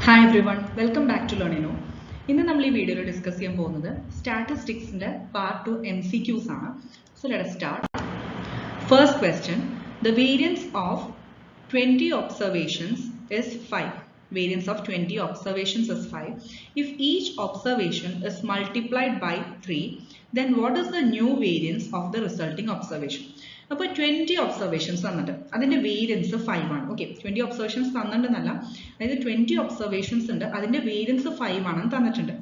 Hi everyone, welcome back to Learnino. In the video, we discuss statistics in part 2 MCQs. So let us start. First question, the variance of 20 observations is 5. Variance of 20 observations is 5. If each observation is multiplied by 3, then what is the new variance of the resulting observation? അപ്പോൾ 20 observations തന്നിട്ട് അതിന്റെ variance 5 ആണ്. Okay, 20 observations തന്നിട്ടുണ്ടല്ല, അതായത് 20 observations ഉണ്ട്, അതിന്റെ variance 5 ആണെന്ന് തന്നിട്ടുണ്ട്.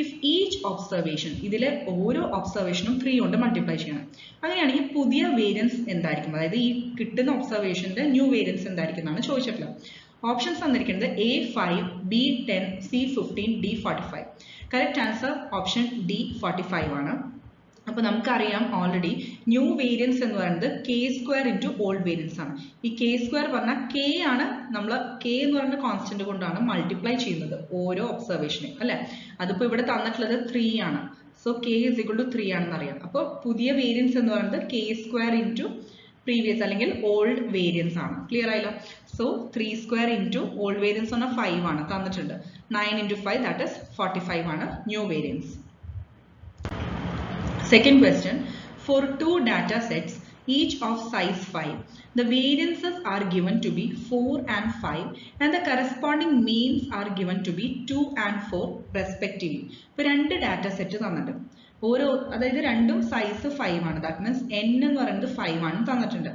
If each observation, ഇതിലെ ഓരോ ഒബ്സർവേഷനും 3 കൊണ്ട് മൾട്ടിപ്ലൈ ചെയ്യണം. അങ്ങനെയാണെങ്കിൽ പുതിയ വേരിയൻസ് എന്തായിരിക്കും, അതായത് ഈ കിട്ടുന്ന ഒബ്സർവേഷന്റെ ന്യൂ വേരിയൻസ് എന്തായിരിക്കും എന്നാണ് ചോദിച്ചിട്ടുള്ളത്. ഓപ്ഷൻസ് തന്നിരിക്കുന്നത് A5, B10, C15, D45. Correct answer option D45 ആണ്. അപ്പോൾ നമുക്കറിയാം ഓൾറെഡി ന്യൂ വേരിയൻസ് എന്ന് പറയുന്നത് k² ഇൻറ്റു ഓൾഡ് വേരിയൻസ് ആണ്. ഈ k² പറഞ്ഞാൽ k ആണ്, നമ്മൾ k എന്ന് പറയുന്ന കോൺസ്റ്റന്റ് കൊണ്ടാണ് മൾട്ടിപ്ലൈ ചെയ്യുന്നത് ഓരോ ഒബ്സർവേഷനും, അല്ലെ? അതിപ്പോൾ ഇവിടെ തന്നിട്ടുള്ളത് 3 ആണ്. So k is equal to 3 ആണെന്ന് അറിയാം. അപ്പോൾ പുതിയ വേരിയൻസ് എന്ന് പറയുന്നത് k² ഇൻറ്റു പ്രീവിയസ് അല്ലെങ്കിൽ ഓൾഡ് വേരിയൻസ് ആണ്. ക്ലിയർ ആയല്ലോ? സോ 3² ഇൻറ്റു ഓൾഡ് വേരിയൻസ് പറഞ്ഞാൽ 5 ആണ് തന്നിട്ടുണ്ട്. 9 ഇൻറ്റു 5 ദാറ്റ് ഇസ് 45 ആണ് new variance. Second question, for two data sets each of size 5, the variances are given to be 4 and 5 and the corresponding means are given to be 2 and 4 respectively. ഇപ്പോൾ രണ്ട് data set തന്നിട്ടുണ്ട്, ഓരോ, അതായത് രണ്ടും size 5 ആണ്. That means n എന്ന് പറയുന്നത് 5 ആണ് തന്നിട്ടുണ്ട്.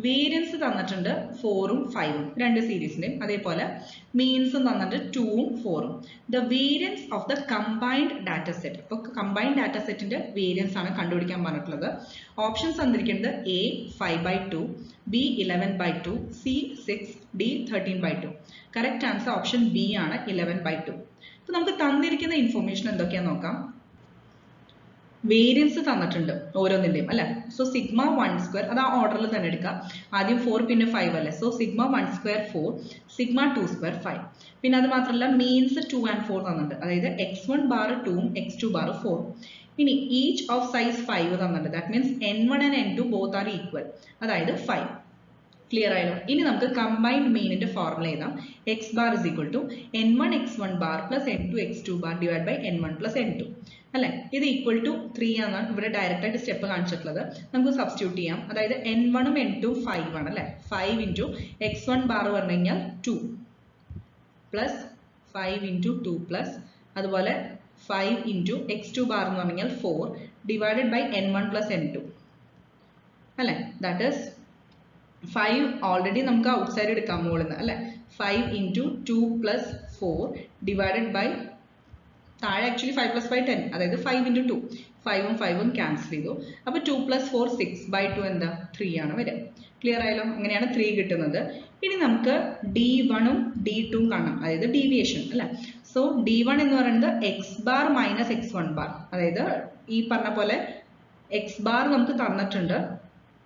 വേരിയൻസ് തന്നിട്ടുണ്ട് 4ഉം 5ഉം രണ്ട് സീരീസിന്റെയും, അതേപോലെ മീൻസും തന്നിട്ടുണ്ട് 2ഉം 4ഉം. The variance of the combined data set, അപ്പോൾ കമ്പൈൻഡ് ഡാറ്റ സെറ്റിന്റെ വേരിയൻസ് ആണ് കണ്ടുപിടിക്കാൻ പറഞ്ഞിട്ടുള്ളത്. ഓപ്ഷൻസ് തന്നിരിക്കുന്നത് A 5/2, B 11/2, C 6, D 13/2. Correct answer option B ആണ് 11/2. അപ്പോൾ നമുക്ക് തന്നിരിക്കുന്ന ഇൻഫോർമേഷൻ എന്തൊക്കെയാന്ന് നോക്കാം. വേരിയൻസ് തന്നിട്ടുണ്ട് ഓരോന്നിന്റെയും, അല്ലെ? സോ സിഗ്മ 1² അത് ആ ഓർഡറിൽ തന്നെ എടുക്കാം. ആദ്യം 4 പിന്നെ 5 അല്ലെ? So sigma 1² 4, sigma 2² 5. പിന്നെ അത് മാത്രമല്ല മീൻസ് 2 and 4 തന്നിട്ടുണ്ട്, അതായത് x1 ബാർ 2ഉം x2 ബാർ 4ഉം. ഇനി ഈച്ച് ഓഫ് സൈസ് 5 തന്നിട്ടുണ്ട്, that means n1 and n2 both are equal, അതായത് 5. ക്ലിയർ ആയല്ലോ? ഇനി നമുക്ക് കമ്പൈൻഡ് മീനിന്റെ ഫോർമുല എഴുതാം. x bar is equal to n1 x1 bar plus n2 x2 bar divide by n1 plus n2, അല്ലെ? ഇത് equal to 3 ആണ് ഇവിടെ ഡയറക്റ്റ് ആയിട്ട് സ്റ്റെപ്പ് കാണിച്ചിട്ടുള്ളത്. നമുക്ക് സബ്സ്റ്റിറ്റ്യൂട്ട് ചെയ്യാം. അതായത് n1ഉം n2ഉം 5 ആണ്, അല്ലെ? 5 ഇൻറ്റു x1 ബാർ പറഞ്ഞു കഴിഞ്ഞാൽ 2 പ്ലസ് 5 ഇൻറ്റു 2 പ്ലസ് അതുപോലെ 5 ഇൻറ്റു x2 ബാർ എന്ന് പറഞ്ഞു കഴിഞ്ഞാൽ 4 divided by n1 plus n2, അല്ലെ? ദാറ്റ് ഈസ് 5 ഓൾറെഡി നമുക്ക് ഔട്ട് സൈഡ് എടുക്കാം മുകളിൽ നിന്ന്, അല്ലെ? 5 ഇൻറ്റു 2 പ്ലസ് 4 ഡിവൈഡഡ് ബൈ താഴെ ആക്ച്വലി 5 പ്ലസ് 5 10, അതായത് 5 ഇൻറ്റു 2, 5ഉം 5ഉം ക്യാൻസൽ ചെയ്തു. അപ്പോൾ 2 പ്ലസ് 4 6/2 എന്താ 3 ആണ് വരിക. ക്ലിയർ ആയല്ലോ? അങ്ങനെയാണ് 3 കിട്ടുന്നത്. ഇനി നമുക്ക് D1ഉം D2ഉം കാണാം, അതായത് ഡീവിയേഷൻ, അല്ലെ? സോ D1 എന്ന് പറയുന്നത് x bar minus x1 bar, അതായത് ഈ പറഞ്ഞ പോലെ x ബാർ നമുക്ക് തന്നിട്ടുണ്ട്,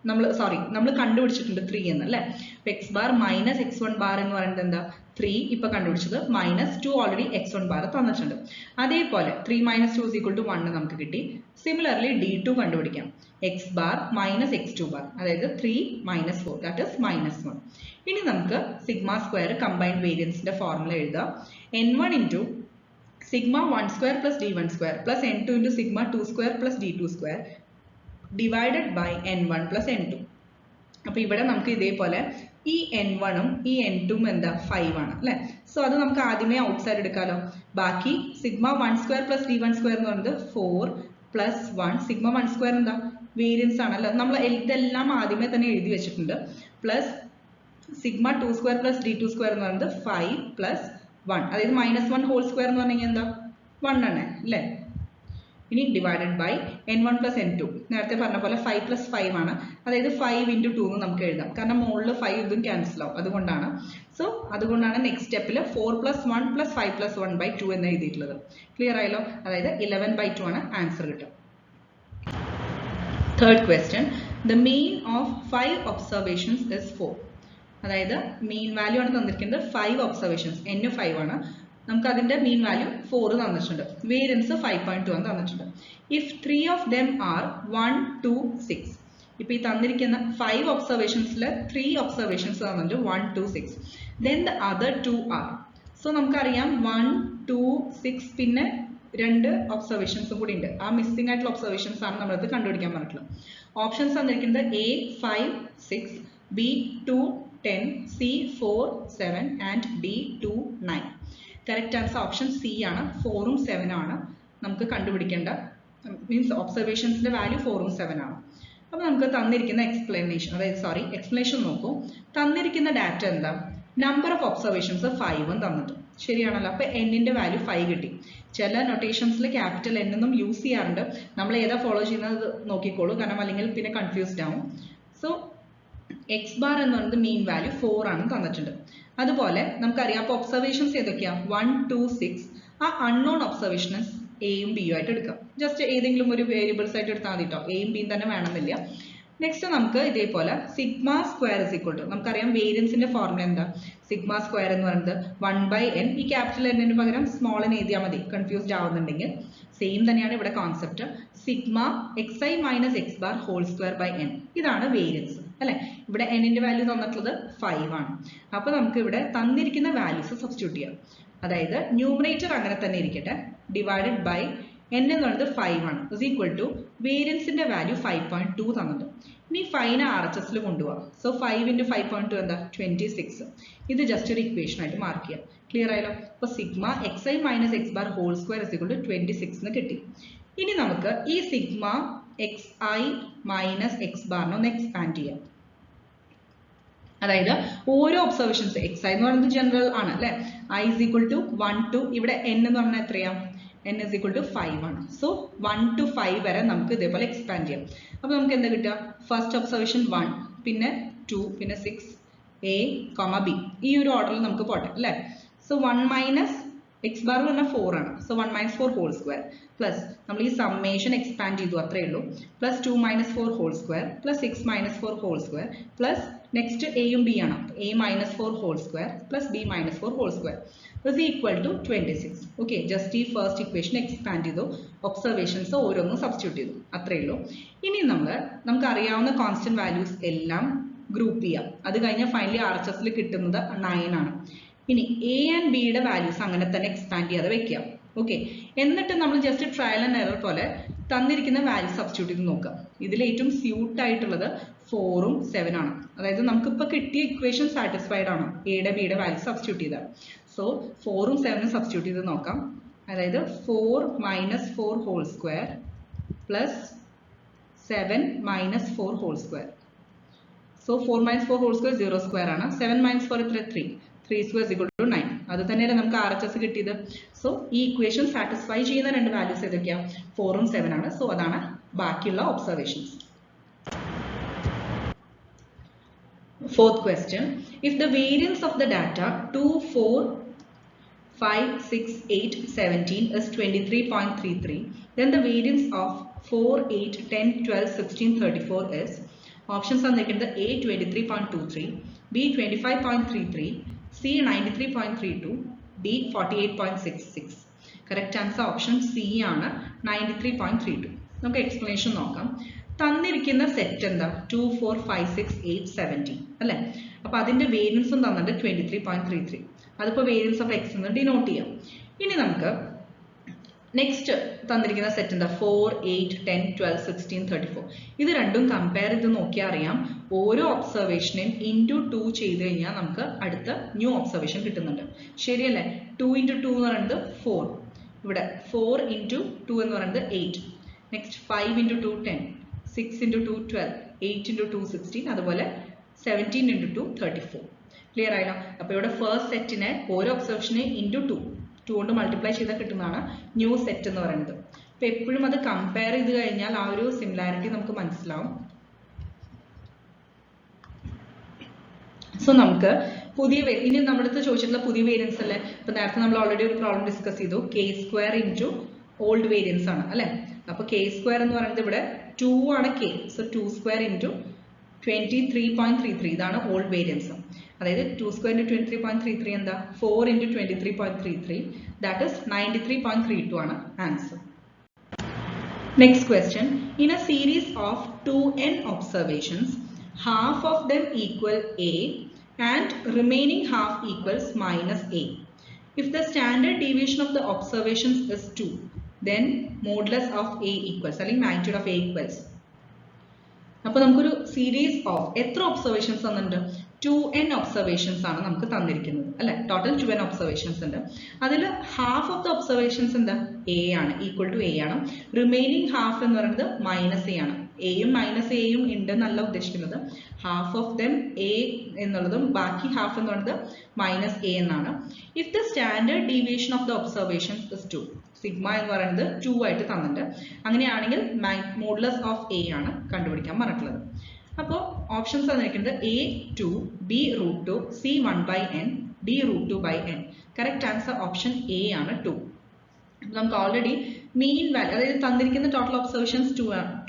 നമ്മൾ കണ്ടുപിടിച്ചിട്ടുണ്ട് 3 എന്ന്, അല്ലെ? അപ്പൊ x bar minus x1 bar എന്ന് പറയുന്നത് എന്താ 3, ഇപ്പൊ കണ്ടുപിടിച്ചത്, മൈനസ് 2 ഓൾറെഡി x1 ബാർ തന്നിട്ടുണ്ട്. അതേപോലെ 3 മൈനസ് 2 is equal to 1 നമുക്ക് കിട്ടി. സിമിലർലി D2 കണ്ടുപിടിക്കാം. x bar minus x2 bar, അതായത് 3 മൈനസ് 4 ദാറ്റ് ഇസ് മൈനസ് 1. ഇനി നമുക്ക് സിഗ്മ സ്ക്വയർ കമ്പൈൻഡ് വേരിയൻസിന്റെ ഫോർമുല എഴുതാം. n1 into sigma 1² plus d1² plus n2 into sigma 2² plus d2² divided by n1 plus n2. അപ്പൊ ഇവിടെ നമുക്ക് ഇതേപോലെ ഈ n1ഉം ഈ n2ഉം എന്താ 5 ആണ്, അല്ലെ? സോ അത് നമുക്ക് ആദ്യമേ ഔട്ട് സൈഡ് എടുക്കാലോ. ബാക്കി സിഗ്മ 1² പ്ലസ് d1² എന്ന് പറയുന്നത് 4 പ്ലസ് 1, സിഗ്മ 1² എന്താ വേരിയൻസ് ആണല്ലോ, നമ്മൾ ഇതെല്ലാം ആദ്യമേ തന്നെ എഴുതി വെച്ചിട്ടുണ്ട്. പ്ലസ് സിഗ്മ 2² പ്ലസ് d2² എന്ന് പറയുന്നത് 5 പ്ലസ് 1, അതായത് മൈനസ് 1 ഹോൾ സ്ക്വയർ എന്ന് പറഞ്ഞു കഴിഞ്ഞാൽ എന്താ 1 ആണ്, അല്ലെ? ഇനി divided by n1 plus n2, നേരത്തെ പറഞ്ഞ പോലെ 5 പ്ലസ് 5 ആണ്, അതായത് 5 ഇൻറ്റു 2 എന്ന് നമുക്ക് എഴുതാം, കാരണം മുകളിൽ 5 ഇതും ക്യാൻസൽ ആവും, അതുകൊണ്ടാണ്. സോ അതുകൊണ്ടാണ് നെക്സ്റ്റ് സ്റ്റെപ്പിൽ 4 പ്ലസ് 1 പ്ലസ് 5 പ്ലസ് 1/2 എന്ന് എഴുതിയിട്ടുള്ളത്. ക്ലിയർ ആയല്ലോ? അതായത് 11/2 ആണ് ആൻസർ കിട്ടുക. Third question, the mean of 5 observations is 4. അതായത് മീൻ വാല്യൂ ആണ് തന്നിരിക്കുന്നത്, 5 ഒബ്സർവേഷൻസ്, n 5 ആണ്, നമുക്ക് അതിന്റെ മീൻ വാല്യൂ 4 തന്നിട്ടുണ്ട്, വേരിയൻസ് 5.2 ആണ് തന്നിട്ടുണ്ട്. ഇഫ് 3 ഓഫ് ദം ആർ 1, 2, 6, ഇപ്പൊ ഈ തന്നിരിക്കുന്ന 5 ഒബ്സർവേഷൻസിൽ 3 ഒബ്സർവേഷൻസ് തന്നിട്ടുണ്ട് 1, 2, 6, then the other 2 are so നമുക്കറിയാം 1, 2, 6 പിന്നെ 2 ഒബ്സർവേഷൻസും കൂടി ഉണ്ട്. ആ മിസ്സിംഗ് ആയിട്ടുള്ള ഒബ്സർവേഷൻസ് ആണ് നമ്മളത് കണ്ടുപിടിക്കാൻ പറഞ്ഞിട്ടുള്ളത്. ഓപ്ഷൻസ് തന്നിരിക്കുന്നത് A 5, 6, B 2, 10, C 4, 7 and D 2, 9. Correct answer option C ആണ്. 4ഉം 7ഉം ആണ് നമുക്ക് കണ്ടുപിടിക്കേണ്ട, മീൻസ് ഒബ്സർവേഷൻസിന്റെ വാല്യൂ 4ഉം 7 ആണ്. അപ്പോൾ നമുക്ക് തന്നിരിക്കുന്ന എക്സ്പ്ലനേഷൻ നോക്കൂ. തന്നിരിക്കുന്ന ഡാറ്റ എന്താ? നമ്പർ ഓഫ് ഒബ്സർവേഷൻസ് 5ഉം തന്നിട്ട് ശരിയാണല്ലോ. അപ്പോൾ എന്നിന്റെ വാല്യൂ 5 കിട്ടി. ചില നൊട്ടേഷൻസിൽ ക്യാപിറ്റൽ N എന്നും യൂസ് ചെയ്യാറുണ്ട്. നമ്മൾ ഏതാ ഫോളോ ചെയ്യുന്നത് നോക്കിക്കോളൂ, കാരണം അല്ലെങ്കിൽ പിന്നെ കൺഫ്യൂസ്ഡ് ആവും. സോ എക്സ് ബാർ എന്ന് പറയുന്നത് മീൻ വാല്യൂ 4 ആണ് തന്നിട്ടുണ്ട്. അതുപോലെ നമുക്കറിയാം അപ്പോൾ ഒബ്സർവേഷൻസ് ഏതൊക്കെയാ? 1, 2, 6. ആ അൺനോൺ ഒബ്സർവേഷൻസ് എയും ബിയും ആയിട്ട് എടുക്കാം. ജസ്റ്റ് ഏതെങ്കിലും ഒരു വേരിയബിൾസ് ആയിട്ട് എടുത്താൽ മതി കേട്ടോ. എയും ബിയും തന്നെ വേണമെന്നില്ല. നെക്സ്റ്റ് നമുക്ക് ഇതേപോലെ sigma square is equal to, നമുക്കറിയാം വേരിയൻസിന്റെ ഫോർമുല എന്താ? സിഗ്മ സ്ക്വയർ എന്ന് പറയുന്നത് 1/n. ഈ ക്യാപിറ്റൽ എന്നിന് പകരം സ്മോൾ n എഴുതിയാൽ മതി, കൺഫ്യൂസ്ഡ് ആവുന്നുണ്ടെങ്കിൽ. സെയിം തന്നെയാണ് ഇവിടെ concept. Sigma xi minus x bar whole square by n. ഇതാണ് വേരിയൻസ് അല്ലെ. ഇവിടെ n-ന്റെ വാല്യൂ തന്നിട്ടുള്ളത് 5 ആണ്. അപ്പൊ നമുക്ക് ഇവിടെ തന്നിരിക്കുന്ന വാല്യൂസ് സബ്സ്റ്റിറ്റ്യൂട്ട് ചെയ്യാം. അതായത് ന്യൂമറേറ്റർ അങ്ങനെ തന്നെ ഇരിക്കട്ടെ, ഡിവൈഡഡ് ബൈ n എന്ന് പറയുന്നത് 5 ആണ്, ഇസ് ഈക്വൽ ടു വേരിയൻസിന്റെ വാല്യൂ 5.2 തന്നിട്ട്. ഇനി 5നെ RHS കൊണ്ടുപോകാം. സോ 5 × 5.2 എന്താ? 26. ഇത് ജസ്റ്റ് ഒരു ഇക്വേഷൻ ആയിട്ട് മാർക്ക് ചെയ്യാം. ക്ലിയർ ആയല്ലോ? അപ്പൊ sigma xi minus x bar whole square is equal to 26 എന്ന് കിട്ടി. ഇനി നമുക്ക് ഈ സിഗ്മ xi മൈനസ് എക്സ് ബാറിനെ ഒന്ന് എക്സ്പാൻഡ് ചെയ്യാം. അതായത് ഓരോ ഒബ്സർവേഷൻസ് xi എന്ന് പറയുന്നത് ജനറൽ ആണ് അല്ലെ. i is equal to 1 to ഇവിടെ n എന്ന് പറഞ്ഞാൽ എത്രയാ? n is equal to 5 ആണ്. സോ 1 to 5 വരെ നമുക്ക് ഇതേപോലെ എക്സ്പാൻഡ് ചെയ്യാം. അപ്പൊ നമുക്ക് എന്താ കിട്ടുക? ഫസ്റ്റ് ഒബ്സർവേഷൻ 1, പിന്നെ 2, പിന്നെ 6, a, b. ഈ ഒരു ഓർഡറിൽ നമുക്ക് പോട്ടെ അല്ലെ. സോ 1 മൈനസ് എക്സ് ബാർ എന്ന് പറഞ്ഞാൽ 4 ആണ്. So 1 minus 4 whole square plus നമ്മൾ ഈ സമ്മേഷൻ എക്സ്പാൻഡ് ചെയ്തു, അത്രയേ ഉള്ളൂ. Plus 2 minus 4 whole square plus 6 minus 4 whole square plus next എയും ബി ആണ്. a minus 4 whole square plus b minus 4 whole square is equal to 26. Okay, just ഈ first equation expand ചെയ്തു, observations ഓരോന്നും substitute ചെയ്തു, അത്രയേ ഉള്ളൂ. ഇനി നമുക്ക് അറിയാവുന്ന കോൺസ്റ്റന്റ് വാല്യൂസ് എല്ലാം ഗ്രൂപ്പ് ചെയ്യാം. അത് കഴിഞ്ഞാൽ ഫൈനലി RHS കിട്ടുന്നത് 9 ആണ്. ഇനി എ ആൻഡ് ബിയുടെ വാല്യൂസ് അങ്ങനെ തന്നെ എക്സ്പാൻഡ് ചെയ്യാതെ വെക്കാം. ഓക്കെ, എന്നിട്ട് നമ്മൾ ജസ്റ്റ് ട്രയൽ ആൻഡ് എറർ പോലെ തന്നിരിക്കുന്ന വാല്യൂ സബ്സ്റ്റിറ്റ്യൂട്ട് ചെയ്ത് നോക്കാം. ഇതിൽ ഏറ്റവും സ്യൂട്ട് ആയിട്ടുള്ളത് 4ഉം 7 ആണ്. അതായത് നമുക്കിപ്പോൾ കിട്ടിയ ഇക്വേഷൻ സാറ്റിസ്ഫൈഡ് ആണ് എയുടെ ബിയുടെ വാല്യൂ സബ്സ്റ്റിറ്റ്യൂട്ട് ചെയ്താൽ. സോ 4ഉം 7ഉം സബ്സ്റ്റിറ്റ്യൂട്ട് ചെയ്ത് നോക്കാം. അതായത് 4 minus 4 whole square plus 7 minus 4 whole square. So 4 minus 4 whole square 0 square ആണ്. 7 മൈനസ് 4 എത്ര? 3. 3 സ്ക്വയർ ഇസ് ഈക്വൽ ടു 9. അത് തന്നെയല്ലേ നമുക്ക് RHS കിട്ടിയത്. സോ ഈ ഇക്വേഷൻ സാറ്റിസ്ഫൈ ചെയ്യുന്ന രണ്ട് വാല്യൂസ് ഏതൊക്കെയാണ്? 4ഉം 7 ആണ്. സോ അതാണ് ബാക്കിയുള്ള observations. Fourth question, if the variance of the data 2, 4, 5, 6, 8, 17 is 23.33, then the variance of 4, 8, 10, 12, 16, 34 is, options are like A 23.23, B 25.33, C 93.32, D 48.66. Correct answer option C ആണ് 93.32. നമുക്ക് explanation നോക്കാം. തന്നിരിക്കുന്ന സെറ്റ് എന്താ? 2, 4, 5, 6, 8, 17 അല്ലെ. അപ്പൊ അതിന്റെ വേരിയൻസും തന്നിട്ട് 23.33. അതിപ്പോ വേരിയൻസ് ഓഫ് എക്സ് എന്ന് ഡിനോട്ട് ചെയ്യാം. ഇനി നമുക്ക് നെക്സ്റ്റ് തന്നിരിക്കുന്ന സെറ്റ് എന്താ? 4, 8, 10, 12, 16, 34. ഇത് രണ്ടും കമ്പയർ ചെയ്ത് നോക്കിയാൽ അറിയാം, ഓരോ ഒബ്സർവേഷനെയും ഇൻറ്റു 2 ചെയ്ത് കഴിഞ്ഞാൽ നമുക്ക് അടുത്ത ന്യൂ ഒബ്സർവേഷൻ കിട്ടുന്നുണ്ട്. ശരിയല്ലേ? 2 × 2 എന്ന് പറയുന്നത് 4. ഇവിടെ 4 × 2 എന്ന് പറയുന്നത് 8. നെക്സ്റ്റ് 5 × 2 10, 6 × 2 12, 8 × 2 16, അതുപോലെ 17 × 2 34. ക്ലിയർ ആയല്ലോ? അപ്പോൾ ഇവിടെ ഫസ്റ്റ് സെറ്റിനെ ഓരോ ഒബ്സർവേഷനെ ഇൻറ്റു 2 കൊണ്ട് മൾട്ടിപ്ലൈ ചെയ്താൽ കിട്ടുന്നതാണ് ന്യൂ സെറ്റ് എന്ന് പറയുന്നത്. അപ്പോൾ എപ്പോഴും അത് കമ്പയർ ചെയ്ത് കഴിഞ്ഞാൽ ആ ഒരു സിമിലാരിറ്റി നമുക്ക് മനസ്സിലാവും. സോ നമുക്ക് ഇനി നമ്മുടെ അടുത്ത് ചോദിച്ചിട്ടുള്ള പുതിയ വേരിയൻസ് അല്ലേ. ഇപ്പൊ നേരത്തെ നമ്മൾ ഓൾറെഡി ഒരു പ്രോബ്ലം ഡിസ്കസ് ചെയ്തു, k² ഇൻറ്റു ഓൾഡ് വേരിയൻസ് ആണ് അല്ലെ. അപ്പോൾ k² എന്ന് പറയുന്നത് ഇവിടെ 2 ആണ് k. സോ 2² ഇൻറ്റു 23.33, ഇതാണ് ഓൾഡ് വേരിയൻസ്. അതായത് 2² × 23.33 എന്താ? 4 × 23.33, ദാറ്റ് ഇസ് 93.32 ആണ് answer. Next question, in A series of 2n observations, half of them equal A and remaining half equals -A. If the standard deviation of the observations is 2, then modulus of A equals, അല്ലെങ്കിൽ magnitude of A equals. അപ്പോൾ നമുക്കൊരു series of എത്ര observations തന്നിട്ടുണ്ട്? 2n observations ആണ് നമുക്ക് തന്നിരിക്കുന്നത് അല്ലെ. Total 2n observations ഉണ്ട്. അതിൽ ഹാഫ് ഓഫ് ദ ഒബ്സർവേഷൻസ് എന്താ? എ ആണ്, ഈക്വൽ ടു എ ആണ്. റിമൈനിങ് ഹാഫ് എന്ന് പറയുന്നത് മൈനസ് എ ആണ്. എയും മൈനസ് എയും ഉണ്ടെന്നല്ല ഉദ്ദേശിക്കുന്നത്. ഹാഫ് ഓഫ് ദം എ എന്നുള്ളതും ബാക്കി ഹാഫ് എന്ന് പറയുന്നത് മൈനസ് എ എന്നാണ്. If the standard deviation of the observations is 2, sigma എന്ന് പറയുന്നത് 2 ആയിട്ട് തന്നിട്ടുണ്ട്. അങ്ങനെയാണെങ്കിൽ മോഡുലസ് ഓഫ് എ ആണ് കണ്ടുപിടിക്കാൻ പറഞ്ഞിട്ടുള്ളത്. അപ്പോൾ ഓപ്ഷൻസ് തന്നിരിക്കുന്നത് A 2, B √2, C 1/n, D √2/n. Correct answer option A ആണ് 2. നമുക്ക് ഓൾറെഡി മീൻ വാല്യൂ, അതായത് തന്നിരിക്കുന്ന ടോട്ടൽ ഒബ്സർവേഷൻസ്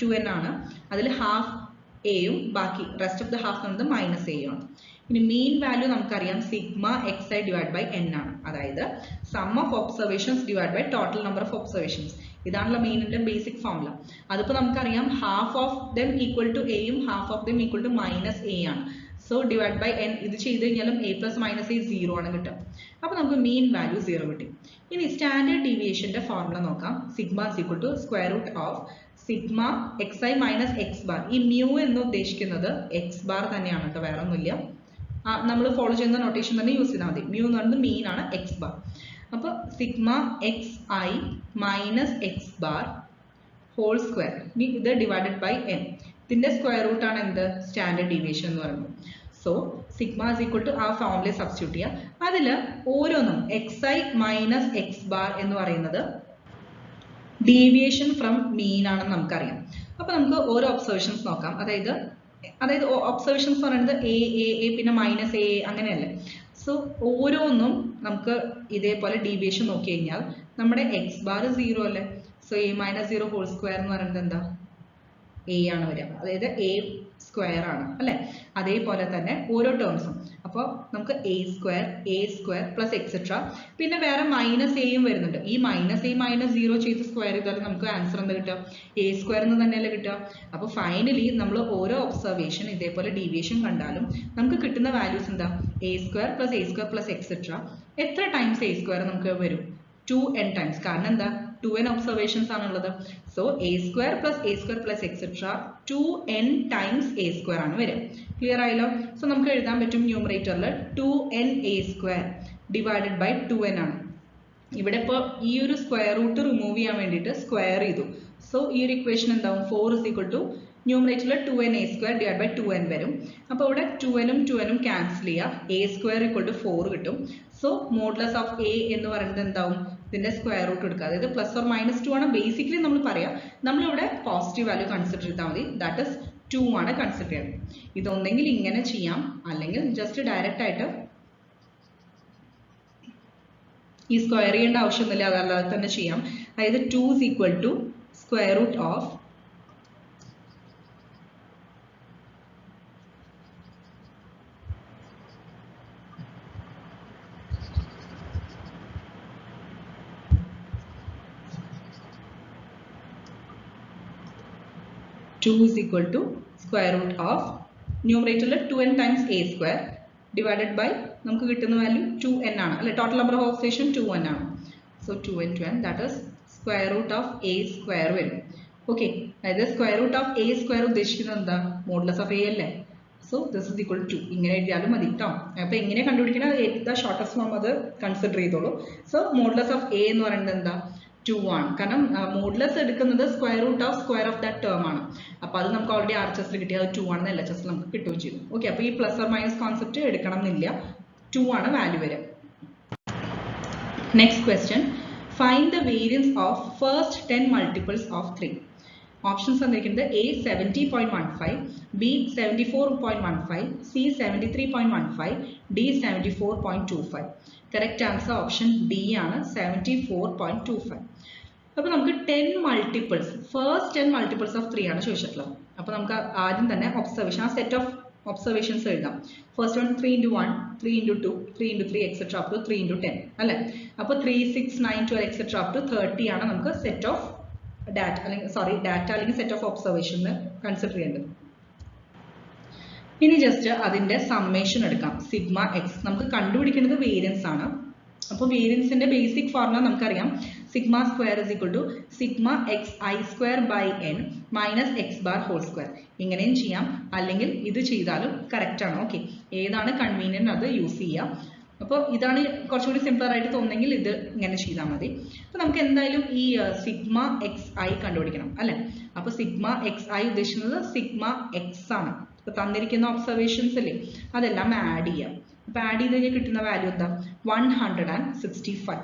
2n ആണ്. അതിൽ ഹാഫ് എയും ബാക്കി റെസ്റ്റ് ഓഫ് ദ ഹാഫ് എന്നത് മൈനസ് എയും ആണ്. ഇനി മീൻ വാല്യൂ നമുക്കറിയാം sigma xi divide by n ആണ്. അതായത് sum of observations divide by total number of observations. ഇതാണല്ലോ മീനിന്റെ ബേസിക് ഫോർമുല. അതിപ്പോൾ നമുക്കറിയാം half of them equal to എയും half of them equal to minus A ആണ്. സോ ഡിവൈഡ് ബൈ n ഇത് ചെയ്ത് കഴിഞ്ഞാലും a പ്ലസ് മൈനസ് a 0 ആണ് കിട്ടുക. അപ്പോൾ നമുക്ക് മീൻ വാല്യൂ 0 കിട്ടി. ഇനി സ്റ്റാൻഡേർഡ് ഡീവിയേഷന്റെ ഫോർമുല നോക്കാം. Sigma is equal to square root of sigma xi minus x bar. ഈ മ്യൂ എന്ന് ഉദ്ദേശിക്കുന്നത് എക്സ് ബാർ തന്നെയാണ് കേട്ടോ, വേറെ ഒന്നുമില്ല. നമ്മൾ ഫോളോ ചെയ്യുന്ന നൊട്ടേഷൻ തന്നെ യൂസ് ചെയ്താൽ മതി. മ്യൂ എന്ന് പറയുന്നത് മീൻ ആണ്, എക്സ് ബാർ. അപ്പോൾ sigma xi minus x bar whole square. ഇനി ഇത് ഡിവൈഡഡ് ബൈ n. ഇതിന്റെ സ്ക്വയർ റൂട്ട് ആണ് എന്ത്? സ്റ്റാൻഡേർഡ് ഡീവിയേഷൻ എന്ന് പറയുന്നത്. So sigma is equal to ആ ഫോർമുല സബ്സ്റ്റിറ്റ്യൂട്ട് ചെയ്യുക. അതിൽ ഓരോന്നും xi മൈനസ് എക്സ് ബാർ എന്ന് പറയുന്നത് ഡീവിയേഷൻ ഫ്രം മീൻ ആണെന്ന് നമുക്കറിയാം. അപ്പൊ നമുക്ക് ഓരോ ഒബ്സർവേഷൻസ് നോക്കാം. അതായത് ഒബ്സർവേഷൻസ് പറയുന്നത് എ പിന്നെ മൈനസ് എ അങ്ങനെയല്ലേ. സോ ഓരോന്നും നമുക്ക് ഇതേപോലെ ഡീവിയേഷൻ നോക്കി കഴിഞ്ഞാൽ നമ്മുടെ എക്സ് ബാർ 0 അല്ലേ. So a minus 0 whole square എന്ന് പറയുന്നത് എന്താ? എ ആണ് വരിക, അതായത് എ സ്ക്വയർ ആണ് അല്ലെ. അതേപോലെ തന്നെ ഓരോ ടേംസും. അപ്പോൾ നമുക്ക് എ സ്ക്വയർ പ്ലസ് എക്സെട്ര. പിന്നെ വേറെ മൈനസ് എയും വരുന്നുണ്ട്. ഈ മൈനസ് എ മൈനസ് 0 ചെയ്ത് സ്ക്വയർ ചെയ്താൽ നമുക്ക് ആൻസർ എന്താ കിട്ടുക? എ സ്ക്വയർ എന്ന് തന്നെയല്ലേ കിട്ടുക. അപ്പോൾ ഫൈനലി നമ്മൾ ഓരോ ഒബ്സർവേഷൻ ഇതേപോലെ ഡീവിയേഷൻ കണ്ടാലും നമുക്ക് കിട്ടുന്ന വാല്യൂസ് എന്താ? A square plus etcetera. എത്ര ടൈംസ് എ സ്ക്വയർ നമുക്ക് വരും? 2n times. കാരണം എന്താ? 2n ഒബ്സർവേഷൻസ് ആണുള്ളത്. So A square plus etcetera 2n times A square ആണ് വരിക. ക്ലിയർ ആയല്ലോ? സോ നമുക്ക് എഴുതാൻ പറ്റും ന്യൂമറേറ്ററിൽ 2n a square divided by 2n ആണ്. ഇവിടെ ഇപ്പോൾ ഈ ഒരു സ്ക്വയർ റൂട്ട് റിമൂവ് ചെയ്യാൻ വേണ്ടിയിട്ട് സ്ക്വയർ ചെയ്തു. സോ ഈ ഒരു ഇക്വേഷൻ എന്താവും? 4 is equal to ന്യൂമറേറ്ററിൽ 2n a square divide by 2n വരും. അപ്പോൾ ഇവിടെ 2n ക്യാൻസൽ ചെയ്യുക. a സ്ക്വയർ ഈക്വൽ ടു 4 കിട്ടും. സോ മോഡുലസ് ഓഫ് a എന്ന് പറയുന്നത് എന്താവും? ഇതിന്റെ സ്ക്വയർ റൂട്ട് എടുക്കുക. അതായത് പ്ലസ് ഓർ മൈനസ് 2 ആണ് ബേസിക്കലി നമ്മൾ പറയാം. നമ്മളിവിടെ പോസിറ്റീവ് വാല്യൂ കൺസിഡർ ചെയ്താൽ മതി. ദാറ്റ് ഇസ് 2 ആണ് കൺസിഡർ ചെയ്യുന്നത്. ഇതൊന്നെങ്കിൽ ഇങ്ങനെ ചെയ്യാം, അല്ലെങ്കിൽ ജസ്റ്റ് ഡയറക്റ്റ് ആയിട്ട് ഈ സ്ക്വയർ ചെയ്യേണ്ട ആവശ്യമൊന്നുമില്ല, അതല്ലാതെ തന്നെ ചെയ്യാം. അതായത് 2 is equal to square root of 2 is equal to square root of ന്യൂമറേറ്ററിൽ 2n times a square divided by നമുക്ക് കിട്ടുന്ന വാല്യൂ 2n ആണ് അല്ലെ. Total number of observation 2n ആണ്. So 2n that is square root of a square വരും. Okay, അതായത് square root of a square ഉദ്ദേശിക്കുന്നത് എന്താ? മോഡുലസ് ഓഫ് a അല്ലേ. So this is equal to ഇങ്ങനെ എഴുതിയാലും മതി കേട്ടോ. അപ്പോൾ എങ്ങനെ കണ്ടുപിടിക്കണം? ദ ഷോർട്ടസ്റ്റ് ഫോം അത് കൺസിഡർ ചെയ്തോളൂ. സോ മോഡുലസ് ഓഫ് a എന്ന് പറയുന്നത് എന്താ? 2 ആണ്. കാരണം മോഡുലസ് എടുക്കുന്നത് square root of square of that term ആണ്. അപ്പോൾ അത് നമുക്ക് ഓൾറെഡി RHSൽ കിട്ടിയത് 2 ആണെന്ന് LHSൽ നമുക്ക് കിട്ടുകയും ചെയ്തു. ഓക്കെ, അപ്പോൾ ഈ പ്ലസ് ഓർ മൈനസ് കോൺസെപ്റ്റ് എടുക്കണം എന്നില്ല. 2 ആണ് വാല്യൂ വരിക. Next question, find the variance of first 10 multiples of 3. Options തന്നിരിക്കുന്നത് A 70.15, B 74.15, C 73.15, D 74.25. Correct answer option B ആണ്, 74.25. അപ്പോൾ നമുക്ക് 10 മൾട്ടിപ്പിൾസ്, ഫസ്റ്റ് 10 മൾട്ടിപ്പിൾസ് ഓഫ് 3 ആണ് ചോദിച്ചിട്ടുള്ളത്. അപ്പോൾ നമുക്ക് ആദ്യം തന്നെ ഒബ്സർവേഷൻ, ആ സെറ്റ് ഓഫ് ഒബ്സർവേഷൻസ് എഴുതാം. First one 3 into 1, 3 into 2, 3 into 3 etcetera up to 3 into 10 അല്ലേ. അപ്പോൾ 3, 6, 9, 12 എക്സെട്ര അപ് ടു 30 ആണ് നമുക്ക് സെറ്റ് ഓഫ് ഡാറ്റ അല്ലെങ്കിൽ സെറ്റ് ഓഫ് ഒബ്സർവേഷൻ കൺസിഡർ ചെയ്യേണ്ടത്. ഇനി ജസ്റ്റ് അതിന്റെ സമ്മേഷൻ എടുക്കാം. സിഗ്മ എക്സ് നമുക്ക് കണ്ടുപിടിക്കേണ്ടത് വേരിയൻസ് ആണ്. അപ്പോൾ വേരിയൻസിന്റെ ബേസിക് ഫോർമുല നമുക്കറിയാം sigma square is equal to sigma x i square by n minus x bar whole square. ഇങ്ങനെയും ചെയ്യാം, അല്ലെങ്കിൽ ഇത് ചെയ്താലും കറക്റ്റ് ആണ്. ഓക്കെ, ഏതാണ് കൺവീനിയന്റ് അത് യൂസ് ചെയ്യാം. അപ്പോൾ ഇതാണ് കുറച്ചുകൂടി സിംപിളർ ആയിട്ട് തോന്നുന്നെങ്കിൽ ഇത് ഇങ്ങനെ ചെയ്താൽ മതി. അപ്പോൾ നമുക്ക് എന്തായാലും ഈ സിഗ്മ എക്സ് ഐ കണ്ടുപിടിക്കണം അല്ലെ. അപ്പോൾ സിഗ്മ എക്സ് ഐ ഉദ്ദേശിക്കുന്നത് സിഗ്മ എക്സ് ആണ്. ഇപ്പൊ തന്നിരിക്കുന്ന ഒബ്സർവേഷൻസ് അല്ലേ, അതെല്ലാം ആഡ് ചെയ്യാം. അപ്പൊ ആഡ് ചെയ്ത് കഴിഞ്ഞാൽ കിട്ടുന്ന വാല്യൂ എന്താ? 165.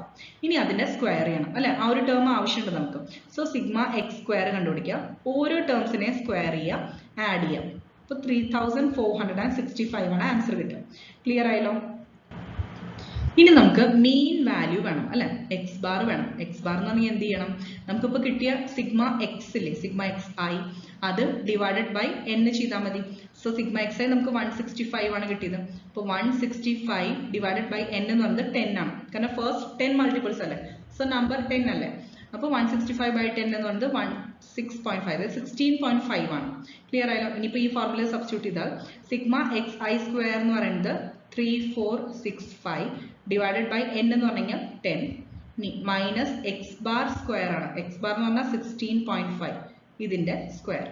ഇനി അതിന്റെ സ്ക്വയർ ചെയ്യണം അല്ലെ, ആ ഒരു ടേം ആവശ്യമുണ്ട് നമുക്ക്. സോ സിഗ്മ എക്സ് സ്ക്വയർ കണ്ടുപിടിക്കുക, ഓരോ ടേംസിനെ സ്ക്വയർ ചെയ്യുക, ആഡ് ചെയ്യാം. അപ്പൊ 3465 ആണ് ആൻസർ കിട്ടുക. ക്ലിയർ ആയല്ലോ? ഇനി നമുക്ക് മെയിൻ വാല്യൂ വേണം അല്ലെ, എക്സ് ബാർ വേണം. എക്സ് ബാർ എന്ന് പറഞ്ഞാൽ എന്ത് ചെയ്യണം? നമുക്കിപ്പോ കിട്ടിയ സിഗ്മ എക്സ് ഇല്ലേ, സിഗ്മ എക്സ് ഐ, അത് ഡിവൈഡഡ് ബൈ n ചെയ്താൽ മതി. സോ സിഗ്മ എക്സ് ഐ നമുക്ക് 165 ആണ് കിട്ടിയത്. അപ്പോൾ 165 ഡിവൈഡഡ് ബൈ n എന്ന് പറയുന്നത് 10 ആണ്, കാരണം ഫസ്റ്റ് 10 മൾട്ടിപ്പിൾസ് അല്ലേ. സോ നമ്പർ 10 അല്ലേ. അപ്പോൾ 165 ബൈ 10 എന്ന് പറയുന്നത് 16.5, അതായത് 16.5 ആണ്. ക്ലിയർ ആയല്ലോ? ഇനിയിപ്പോൾ ഈ ഫോർമുല സബ്സ്റ്റിറ്റ്യൂട്ട് ചെയ്താൽ സിഗ്മ എക്സ് ഐ സ്ക്വയർ എന്ന് പറയുന്നത് 3465 ഡിവൈഡഡ് ബൈ n എന്ന് പറഞ്ഞു കഴിഞ്ഞാൽ 10 മൈനസ് എക്സ് ബാർ സ്ക്വയർ ആണ്. എക്സ് ബാർ എന്ന് പറഞ്ഞാൽ 16.5, ഇതിന്റെ സ്ക്വയർ.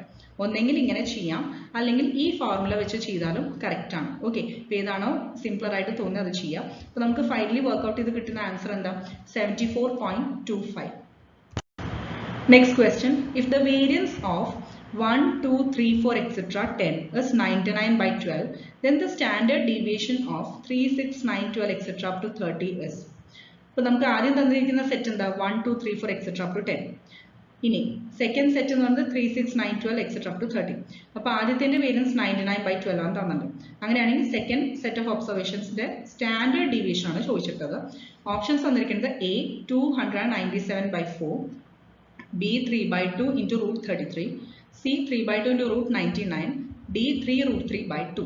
ഒന്നെങ്കിൽ ഇങ്ങനെ ചെയ്യാം, അല്ലെങ്കിൽ ഈ ഫോർമുല വെച്ച് ചെയ്താലും കറക്റ്റ് ആണ്. ഓക്കെ, ഇപ്പൊ ഏതാണോ സിംപ്ലർ ആയിട്ട് തോന്നുന്നത് അത് ചെയ്യാം. അപ്പൊ നമുക്ക് ഫൈനലി വർക്ക്ഔട്ട് ചെയ്ത് കിട്ടുന്ന ആൻസർ എന്താ? 74.25. Next question, if the variance of 1, 2, 3, 4, etc. 10 is 99 by 12, then the standard deviation of 3, 6, 9, 12, etc. up to 30 is. അപ്പോൾ നമുക്ക് ആദ്യം തന്നിരിക്കുന്ന സെറ്റ് എന്താ? 1, 2, 3, 4, etc. up to 10. ഇനി സെക്കൻഡ് സെറ്റ് എന്ന് പറയുന്നത് 3, 6, 9, 12, etc. up to 30. അപ്പോൾ ആദ്യത്തെ വേരിയൻസ് 99 by 12 ആണ് തന്നിട്ടുണ്ട്. അങ്ങനെയാണെങ്കിൽ സെക്കൻഡ് സെറ്റ് ഓഫ് ഒബ്സർവേഷൻസിന്റെ സ്റ്റാൻഡേർഡ് ഡീവിയേഷൻ ആണ് ചോദിച്ചിട്ടത്. ഓപ്ഷൻസ് തന്നിരിക്കുന്നത് A 297 by 4, B 3 by 2 into root 33, C 3 by 2 into root 99, D 3 root 3 by 2.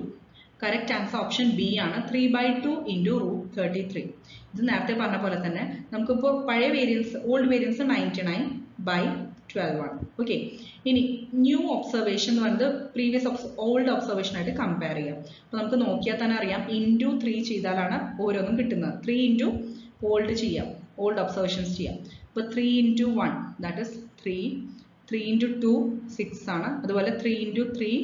Correct answer option B ആണ്, 3 by 2 into root 33. ഇത് നേരത്തെ പറഞ്ഞ പോലെ തന്നെ നമുക്കിപ്പോൾ പഴയ വേരിയൻസ് ഓൾഡ് വേരിയൻസ് 99 by 12 ആണ്. ഓക്കെ, ഇനി ന്യൂ ഒബ്സർവേഷൻ എന്ന് പറയുന്നത് പ്രീവിയസ് ഓൾഡ് ഒബ്സർവേഷൻ ആയിട്ട് കമ്പയർ ചെയ്യാം. അപ്പോൾ നമുക്ക് നോക്കിയാൽ തന്നെ അറിയാം, ഇൻറ്റു 3 ചെയ്താലാണ് ഓരോന്നും കിട്ടുന്നത്. 3 ഇൻറ്റു ഓൾഡ് ചെയ്യാം, ഓൾഡ് ഒബ്സർവേഷൻസ് ചെയ്യാം. അപ്പോൾ 3 into 1 that is 3, 3 into 2 6 ആണ്. അതുപോലെ 3 into 3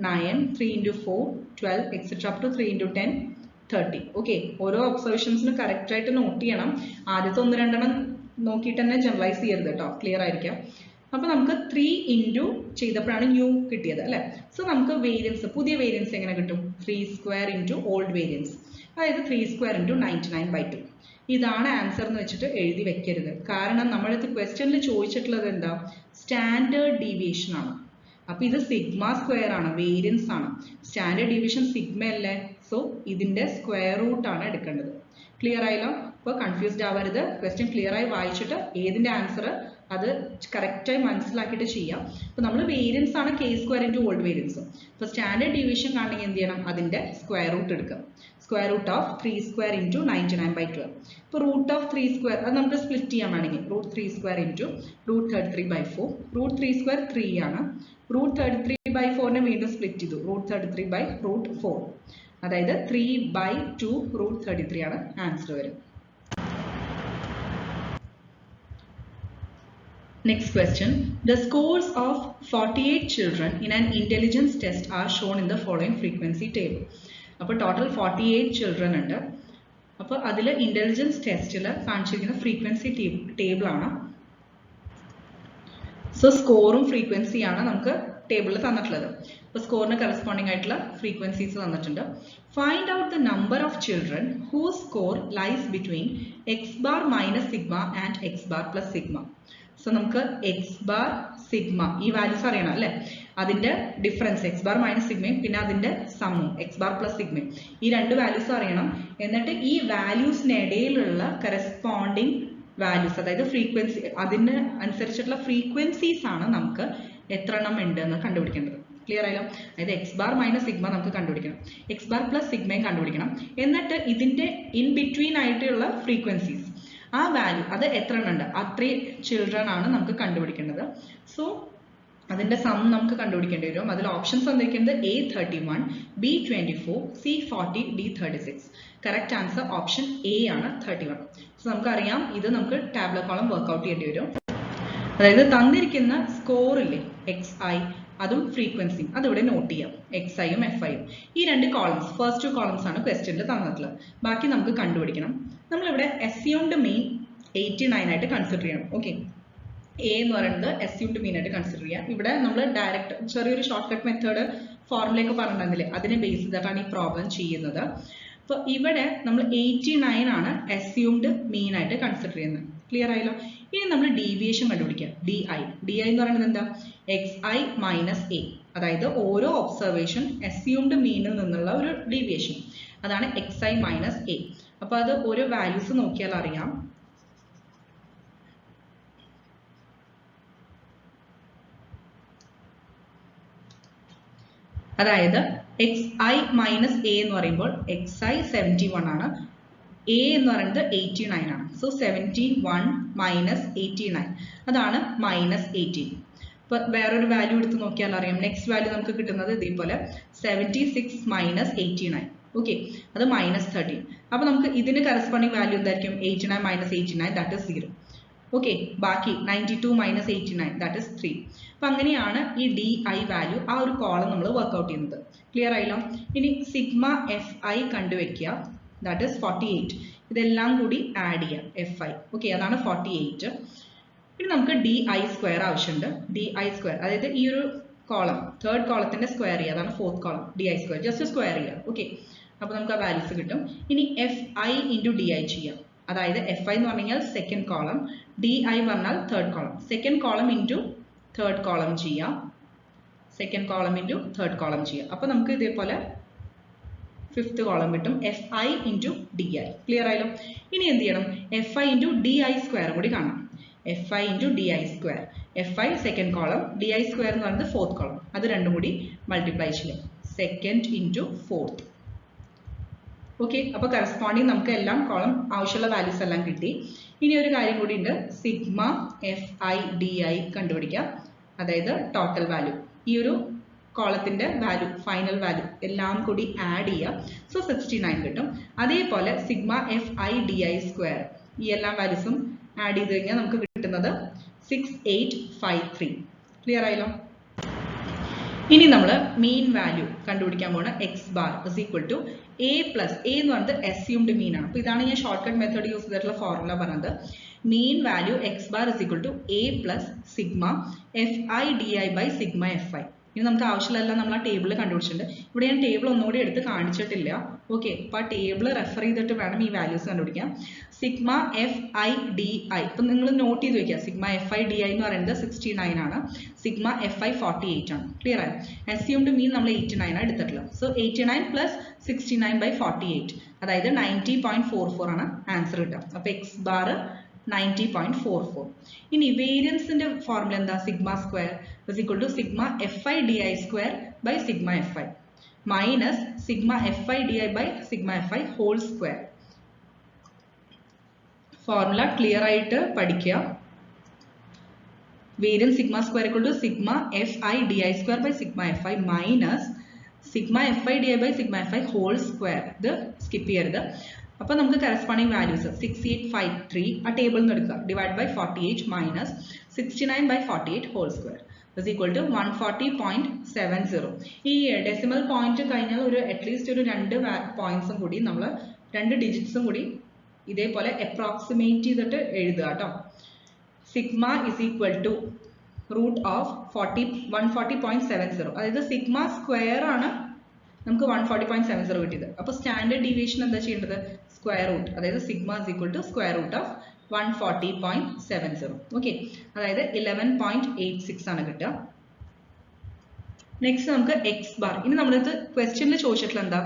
9, 3 into 4 12, etc. up to 3 into 10 30. Okay, ഓരോ ഒബ്സർവേഷൻസിനും കറക്റ്റ് ആയിട്ട് നോട്ട് ചെയ്യണം. ആദ്യത്തെ 1-2 നോക്കിയിട്ട് തന്നെ ജനറലൈസ് ചെയ്യരുത് കേട്ടോ. ക്ലിയർ ആയിരിക്കാം. അപ്പോൾ നമുക്ക് 3 ഇൻറ്റു ചെയ്തപ്പോഴാണ് ന്യൂ കിട്ടിയത് അല്ലേ. സോ നമുക്ക് വേരിയൻസ്, പുതിയ വേരിയൻസ് എങ്ങനെ കിട്ടും? 3 സ്ക്വയർ ഇൻറ്റു ഓൾഡ് വേരിയൻസ്, അതായത് 3 സ്ക്വയർ ഇൻറ്റു 99 by 2. ഇതാണ് ആൻസർ എന്ന് വെച്ചിട്ട് എഴുതി വെക്കരുത്. കാരണം നമ്മളത് ക്വസ്റ്റ്യനിൽ ചോദിച്ചിട്ടുള്ളത് എന്താ? സ്റ്റാൻഡേർഡ് ഡീവിയേഷൻ ആണ്. അപ്പൊ ഇത് സിഗ്മ സ്ക്വയർ ആണ്, വേരിയൻസ് ആണ്. സ്റ്റാൻഡേർഡ് ഡീവിയേഷൻ സിഗ്മ അല്ലേ. സോ ഇതിന്റെ സ്ക്വയർ റൂട്ട് ആണ് എടുക്കേണ്ടത്. ക്ലിയർ ആയല്ലോ? അപ്പോൾ കൺഫ്യൂസ്ഡ് ആവരുത്. ക്വസ്റ്റ്യൻ ക്ലിയർ ആയി വായിച്ചിട്ട് ഏതിന്റെ ആൻസർ അത് കറക്റ്റായി മനസ്സിലാക്കിയിട്ട് ചെയ്യാം. അപ്പോൾ നമ്മൾ വേരിയൻസ് ആണ് k square into old variance. അപ്പോൾ സ്റ്റാൻഡേർഡ് ഡീവിയേഷൻ കാണണമെങ്കിൽ എന്ത് ചെയ്യണം? അതിന്റെ സ്ക്വയർ റൂട്ട് എടുക്കുക. Square root of 3 square into 99 by 12. ഇപ്പോൾ റൂട്ട് ഓഫ് 3 സ്ക്വയർ അത് നമുക്ക് സ്പ്ലിറ്റ് ചെയ്യാൻ വേണമെങ്കിൽ root 3 square into root 33 by 4. Root 3 square 3 ആണ്. റൂട്ട് 33 by 4നെ വീണ്ടും സ്പ്ലിറ്റ് ചെയ്തു. റൂട്ട് 33 by റൂട്ട് 4, അതായത് 3 by 2 റൂട്ട് 33 ആണ് ആൻസർ വരും. Next question. The scores of 48 children in an intelligence test are shown in the following frequency table. അപ്പോൾ total 48 children ഉണ്ട്. അപ്പോൾ അതിൽ ഇന്റലിജൻസ് ടെസ്റ്റിൽ കാണിച്ചിരിക്കുന്ന ഫ്രീക്വൻസി ടേബിൾ ആണ്. സോ സ്കോറും ഫ്രീക്വൻസിയാണ് നമുക്ക് ടേബിളിൽ തന്നിട്ടുള്ളത്. അപ്പോൾ സ്കോറിന് കറസ്പോണ്ടിങ് ആയിട്ടുള്ള ഫ്രീക്വൻസീസ് തന്നിട്ടുണ്ട്. Find out the number of children whose score lies between x bar minus sigma and x bar plus sigma. So നമുക്ക് എക്സ് ബാർ സിഗ്മ ഈ വാല്യൂസ് അറിയണം അല്ലെ. അതിന്റെ ഡിഫറൻസ് എക്സ് ബാർ മൈനസ് സിഗ്മയും പിന്നെ അതിന്റെ സമ്മും എക്സ് ബാർ പ്ലസ് സിഗ്മയും, ഈ രണ്ട് വാല്യൂസ് അറിയണം. എന്നിട്ട് ഈ വാല്യൂസിനിടയിലുള്ള കറസ്പോണ്ടിങ് വാല്യൂസ്, അതായത് ഫ്രീക്വൻസി, അതിന് അനുസരിച്ചിട്ടുള്ള ഫ്രീക്വൻസീസ് ആണ് നമുക്ക് എത്ര എണ്ണം ഉണ്ട് എന്ന് കണ്ടുപിടിക്കേണ്ടത്. ക്ലിയർ ആയല്ലോ? അതായത് എക്സ് ബാർ മൈനസ് സിഗ്മ നമുക്ക് കണ്ടുപിടിക്കണം, എക്സ് ബാർ പ്ലസ് സിഗ്മയും കണ്ടുപിടിക്കണം. എന്നിട്ട് ഇതിന്റെ ഇൻ ബിറ്റ്വീൻ ആയിട്ടുള്ള ഫ്രീക്വൻസീസ്, ആ വാല്യൂ അത് എത്ര എണ്ണം ഉണ്ട്, അത്രയും ചിൽഡ്രൻ ആണ് നമുക്ക് കണ്ടുപിടിക്കേണ്ടത്. സോ അതിന്റെ സം നമുക്ക് കണ്ടുപിടിക്കേണ്ടി വരും. അതിൽ ഓപ്ഷൻസ് തന്നിരിക്കുന്നത് A31, B24, C40, D36. Correct answer option A ആണ് 31. സോ നമുക്കറിയാം ഇത് നമുക്ക് ടാബ്ലർ കോളം വർക്ക്ഔട്ട് ചെയ്യേണ്ടി വരും. അതായത് തന്നിരിക്കുന്ന സ്കോറില്ലേ XI അതും ഫ്രീക്വൻസിയും അതിവിടെ നോട്ട് ചെയ്യാം. XIയും FIയും ഈ രണ്ട് കോളംസ്, ഫസ്റ്റ് 2 കോളംസ് ആണ് ക്വസ്റ്റ്യനിൽ തന്നിട്ടുള്ളത്. ബാക്കി നമുക്ക് കണ്ടുപിടിക്കണം. നമ്മളിവിടെ assumed mean 89 ആയിട്ട് കൺസിഡർ ചെയ്യണം. ഓക്കെ, എ എന്ന് പറയുന്നത് assumed mean ആയിട്ട് കൺസിഡർ ചെയ്യാം. ഇവിടെ നമ്മൾ ഡയറക്റ്റ് ചെറിയൊരു ഷോർട്ട് കട്ട് മെത്തേഡ് ഫോർമുലയൊക്കെ പറഞ്ഞിട്ടുണ്ടെങ്കിലേ അതിനെ ബേസ് ചെയ്തിട്ടാണ് ഈ പ്രോബ്ലം ചെയ്യുന്നത്. അപ്പോൾ ഇവിടെ നമ്മൾ 89 ആണ് assumed mean ആയിട്ട് കൺസിഡർ ചെയ്യുന്നത്. ക്ലിയർ ആയല്ലോ? ഇനി നമ്മൾ ഡീവിയേഷൻ കണ്ടുപിടിക്കാം. DI എന്ന് പറയുന്നത് എന്താ? XI മൈനസ് A, അതായത് ഓരോ ഒബ്സർവേഷൻ assumed meanൽ നിന്നുള്ള ഒരു ഡീവിയേഷൻ, അതാണ് XI മൈനസ് A. അപ്പോൾ അത് ഓരോ വാല്യൂസ് നോക്കിയാൽ അറിയാം. അതായത് XI മൈനസ് A എന്ന് പറയുമ്പോൾ XI 71 ആണ്, A എന്ന് പറയുന്നത് 89 ആണ്. സോ 71 മൈനസ് 89 അതാണ് മൈനസ് 18. ഇപ്പൊ വേറൊരു വാല്യൂ എടുത്ത് നോക്കിയാൽ അറിയാം. നെക്സ്റ്റ് വാല്യൂ നമുക്ക് കിട്ടുന്നത് ഇതേപോലെ 76 മൈനസ് 89. ഓക്കെ, അത് മൈനസ് 13. അപ്പൊ നമുക്ക് ഇതിന് കറസ്പോണ്ടിങ് വാല്യൂ എന്തായിരിക്കും? 89 മൈനസ് 89 ദാറ്റ് ഇസ് 0. ഓക്കെ, ബാക്കി 92 മൈനസ് 89 ദാറ്റ് ഇസ് 3. അപ്പൊ അങ്ങനെയാണ് ഈ DI വാല്യൂ ആ ഒരു കോളം നമ്മൾ വർക്ക്ഔട്ട് ചെയ്യുന്നത്. ക്ലിയർ ആയല്ലോ? ഇനി സിഗ്മ FI കണ്ടുവെക്കുക, ദാറ്റ് ഇസ് 48. ഇതെല്ലാം കൂടി ആഡ് ചെയ്യാം FI. ഓക്കെ, അതാണ് 48. ഇനി നമുക്ക് DI സ്ക്വയർ ആവശ്യമുണ്ട്. DI സ്ക്വയർ അതായത് ഈ ഒരു കോളം തേർഡ് കോളത്തിന്റെ സ്ക്വയർ ചെയ്യുക, അതാണ് fourth column. DI square just square ചെയ്യുക. ഓക്കെ, അപ്പൊ നമുക്ക് ആ വാല്യൂസ് കിട്ടും. ഇനി FI ഇൻറ്റു DI ചെയ്യാം. അതായത് FI എന്ന് പറഞ്ഞാൽ സെക്കൻഡ് കോളം, DI പറഞ്ഞാൽ third column. Second column into third column ചെയ്യാം, second column into third column ചെയ്യാം. അപ്പൊ നമുക്ക് ഇതേപോലെ ഫിഫ്ത്ത് കോളം കിട്ടും, FI ഇൻറ്റു DI. ക്ലിയർ ആയല്ലോ? ഇനി എന്ത് ചെയ്യണം? FI ഇൻറ്റു DI സ്ക്വയർ കൂടി കാണാം. FI into DI square, FI second column, DI square എന്ന് പറയുന്നത് ഫോർത്ത് കോളം. അത് രണ്ടും കൂടി മൾട്ടിപ്ലൈ ചെയ്യാം, സെക്കൻഡ് ഇൻറ്റു ഫോർത്ത്. ഓക്കെ, അപ്പൊ കറസ്പോണ്ടിങ് നമുക്ക് എല്ലാം കോളം ആവശ്യമുള്ള വാല്യൂസ് എല്ലാം കിട്ടി. ഇനി ഒരു കാര്യം കൂടി ഉണ്ട്, സിഗ്മ FI DI കണ്ടുപിടിക്കാം. അതായത് ടോട്ടൽ വാല്യൂ, ഈ ഒരു കോളത്തിന്റെ വാല്യൂ, ഫൈനൽ വാല്യൂ എല്ലാം കൂടി ആഡ് ചെയ്യാം. സോ 69 കിട്ടും. അതേപോലെ സിഗ്മ FI DI സ്ക്വയർ, ഈ എല്ലാ വാല്യൂസും ആഡ് ചെയ്ത് കഴിഞ്ഞാൽ നമുക്ക് കിട്ടുന്നത് 6853. ക്ലിയർ ആയല്ലോ? ഇനി നമ്മൾ മീൻ വാല്യൂ കണ്ടുപിടിക്കാൻ പോണ x bar is equal to a plus a എന്ന് പറഞ്ഞത് assumed mean ആണ്. അപ്പോൾ ഇതാണ് ഞാൻ ഷോർട്ട് കട്ട് മെത്തേഡ് യൂസ് ചെയ്തിട്ടുള്ള ഫോർമുല പറഞ്ഞത്. Mean value x bar is equal to a plus sigma FI DI by sigma FI. ഇനി നമുക്ക് ആവശ്യമുള്ള നമ്മൾ ആ ടേബിൾ കണ്ടുപിടിച്ചിട്ടുണ്ട്. ഇവിടെ ഞാൻ ടേബിൾ ഒന്നുകൂടി എടുത്ത് കാണിച്ചിട്ടില്ല. ഓക്കെ, അപ്പോൾ ആ ടേബിൾ റെഫർ ചെയ്തിട്ട് വേണം ഈ വാല്യൂസ് കണ്ടുപിടിക്കാം. സിഗ്മ FI DI ഇപ്പം നിങ്ങൾ നോട്ട് ചെയ്ത് വെക്കുക. സിഗ്മ FI DI എന്ന് പറയുന്നത് 69 ആണ്, സിഗ്മ FI 48 ആണ്. ക്ലിയർ ആയി? assumed mean നമ്മൾ 89 ആണ് എടുത്തിട്ടുള്ളത്. സോ 89 പ്ലസ് 69 ബൈ 48 അതായത് 90.44 ആണ് ആൻസർ കിട്ടുക. അപ്പോൾ എക്സ് ബാർ 90.44. ഇനി വേരിയൻസിന്റെ ഫോർമുല എന്താ? Sigma square is equal to sigma FI DI square by sigma FI minus sigma FI DI by sigma FI whole square. Formula clear ആയിട്ട് പഠിക്കുക. Variance sigma square equal to sigma FI DI square by sigma FI minus sigma FI DI by sigma FI whole square. ഇത് skip ചെയ്യരുത്. അപ്പോൾ നമുക്ക് corresponding values 6853 ആ ടേബിളിൽ നിന്ന് എടുക്കുക, divide by 48 minus 69 by 48 whole square is equal to 140.70. ഈ decimal point കഴിഞ്ഞാൽ ഒരു അറ്റ്ലീസ്റ്റ് ഒരു 2 പോയിന്റ്സും കൂടി നമ്മൾ 2 ഡിജിറ്റ്സും കൂടി ഇതേപോലെ അപ്രോക്സിമേറ്റ് ചെയ്തിട്ട് എഴുതുക കേട്ടോ. Sigma is equal to root of 140.70. അതായത് സിഗ്മ സ്ക്വയർ ആണ് നമുക്ക് 140.70 കിട്ടിയത്. അപ്പോൾ സ്റ്റാൻഡേർഡ് ഡീവിയേഷൻ എന്താ ചെയ്യേണ്ടത്? സ്ക്വയർ റൂട്ട്, അതായത് sigma is equal to square root of 140.70. Okay, അതായത് 11.86 ആണ് കിട്ടുക. നെക്സ്റ്റ് നമുക്ക് എക്സ് ബാർ. ഇനി നമ്മളിത് ക്വസ്റ്റ്യനിൽ ചോദിച്ചിട്ടുള്ള എന്താ?